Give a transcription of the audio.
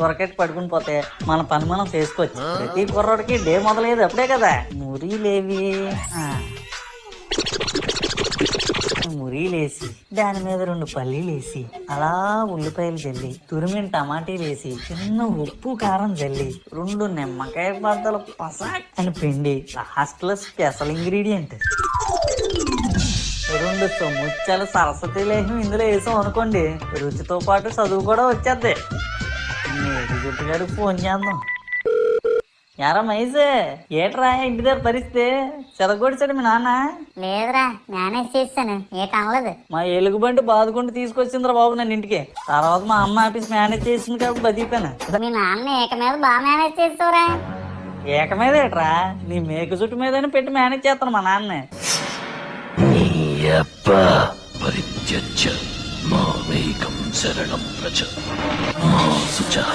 ఊరకెట్టి పడుకుని పోతే మన పని మనం చేసుకోవచ్చు. ప్రతి కుర్రోడికి డే మొదలయ్యేది అప్పుడే కదా. మురీలేవి మురీలేసి దాని మీద 2 పల్లీలేసి అలా ఉల్లిపాయలు జల్లి తురిమిన టమాటీలు వేసి చిన్న ఉప్పు కారం జల్లి 2 నిమ్మకాయ బద్దలు పసాక్ అని పిండి లాస్ట్ లో స్పెషల్ ఇంగ్రీడియంట్ 2 సొమ్ముచ్చాల సరస్వతి లేహం ఇందులో వేసాం అనుకోండి, రుచితో పాటు చదువు కూడా వచ్చేద్ది. నేటి గుట్టుగాడికి ఫోన్ చేద్దాం. యారా మైసే, ఏట్రా ఇంటి దగ్గర పరిస్థితి? చెదగొడిచాడు మీ నాన్న? లేదురా, మేనేజ్ చేశాను, ఏటనలేదు. మా ఎలుగుబంటి బాదుకుంటూ తీసుకొచ్చిందిరా బాబు నన్ను ఇంటికి. తర్వాత మా అమ్మ ఆఫీస్ మేనేజ్ చేసింది కాబట్టి బతికిపోయాను. మీ నాన్న ఏక మీద బాగా మేనేజ్ చేస్తావురా. ఏక మీద ఏట్రా, నీ మేక చుట్టు మీదనే పెట్టి మేనేజ్ చేస్తాను మా నాన్న. పరిత్యజ్య మామేకం శరణం ప్రచ మా శుచః